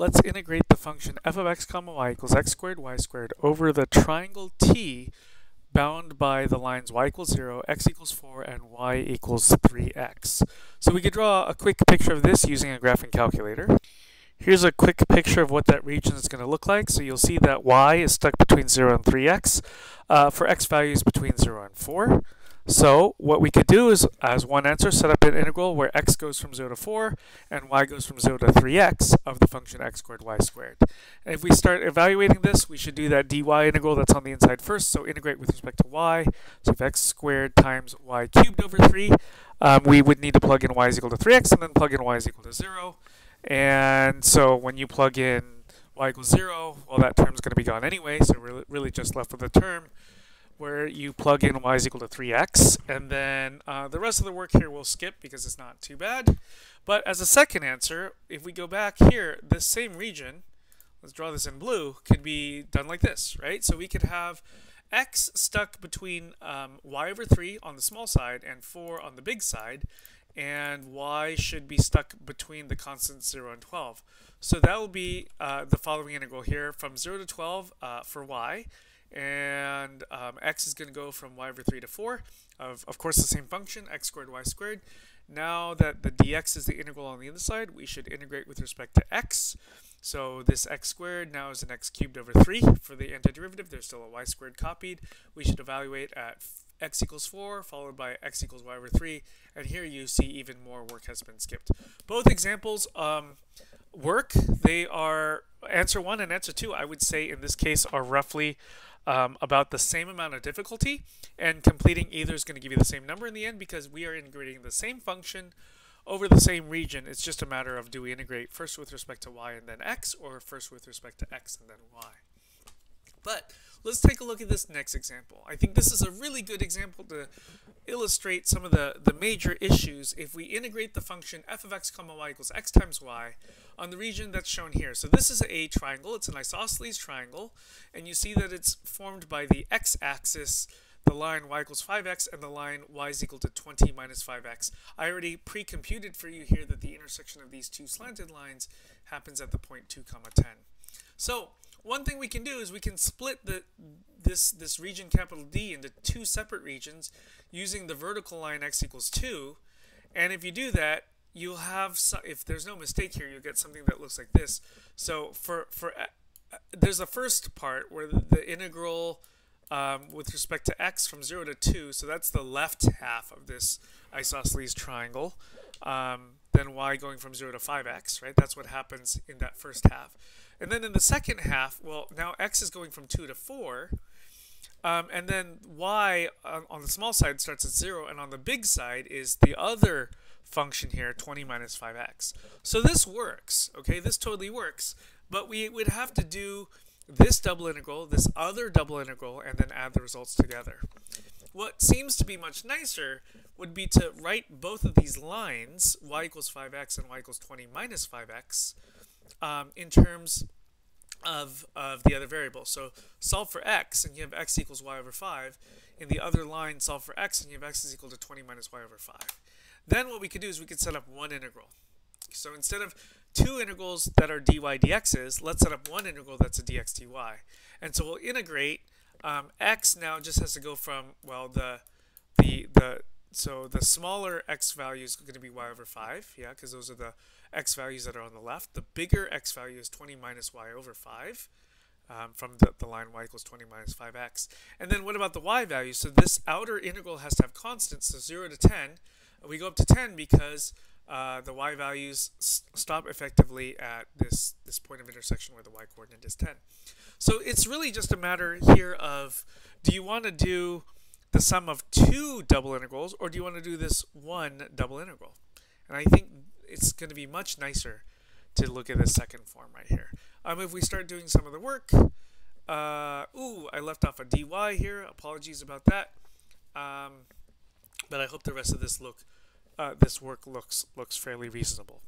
Let's integrate the function f of x comma y equals x squared y squared over the triangle T bound by the lines y equals 0, x equals 4, and y equals 3x. So we could draw a quick picture of this using a graphing calculator. Here's a quick picture of what that region is going to look like. So you'll see that y is stuck between 0 and 3x for x values between 0 and 4. So what we could do is, as one answer, set up an integral where x goes from 0 to 4 and y goes from 0 to 3x of the function x squared y squared. And if we start evaluating this, we should do that dy integral that's on the inside first. So integrate with respect to y. So if x squared times y cubed over 3, we would need to plug in y is equal to 3x and then plug in y is equal to 0. And so when you plug in y equals 0, well, that term's going to be gone anyway. So we're really just left with a term where you plug in y is equal to 3x, and then the rest of the work here we'll skip because it's not too bad. But as a second answer, if we go back here, this same region, let's draw this in blue, could be done like this, right? So we could have x stuck between y over 3 on the small side and 4 on the big side, and y should be stuck between the constants 0 and 12. So that will be the following integral here from 0 to 12 for y. And x is going to go from y over 3 to 4 of course the same function, x squared y squared. Now that the dx is the integral on the other side, we should integrate with respect to x. So this x squared now is an x cubed over 3 for the antiderivative. There's still a y squared copied. We should evaluate at x equals 4 followed by x equals y over 3, and here you see even more work has been skipped. Both examples work. They are answer 1 and answer 2, I would say in this case, are roughly about the same amount of difficulty, and completing either is going to give you the same number in the end because we are integrating the same function over the same region. It's just a matter of, do we integrate first with respect to y and then x, or first with respect to x and then y. But let's take a look at this next example. I think this is a really good example to illustrate some of the major issues if we integrate the function f of x comma y equals x times y on the region that's shown here. So this is a triangle. It's an isosceles triangle, and you see that it's formed by the x-axis, the line y equals 5x, and the line y is equal to 20 minus 5x. I already pre-computed for you here that the intersection of these two slanted lines happens at the point 2 comma 10. So one thing we can do is we can split this region capital D into two separate regions using the vertical line x equals 2. And if you do that, you'll have, if there's no mistake here, you'll get something that looks like this. So there's the first part where the integral with respect to x from 0 to 2, so that's the left half of this isosceles triangle. Then y going from 0 to 5x, right? That's what happens in that first half. And then in the second half, well, now x is going from 2 to 4, and then y on the small side starts at 0, and on the big side is the other function here, 20 minus 5x. So this works, okay? This totally works, but we would have to do this double integral, this other double integral, and then add the results together. What seems to be much nicer would be to write both of these lines, y equals 5x and y equals 20 minus 5x, in terms of the other variable. So solve for x, and you have x equals y over 5. In the other line, solve for x, and you have x is equal to 20 minus y over 5. Then what we could do is we could set up one integral. So instead of two integrals that are dy dx's, let's set up one integral that's a dx dy. And so we'll integrate. X now just has to go from, well, so the smaller x value is going to be y over 5, yeah, because those are the x values that are on the left. The bigger x value is 20 minus y over 5 from the line y equals 20 minus 5x. And then what about the y value? So this outer integral has to have constants, so 0 to 10. We go up to 10 because the y values stop effectively at this point of intersection where the y coordinate is 10. So it's really just a matter here of, do you want to do the sum of two double integrals, or do you want to do this one double integral? And I think it's going to be much nicer to look at this second form right here. If we start doing some of the work, I left off a dy here. Apologies about that. But I hope the rest of this work looks fairly reasonable.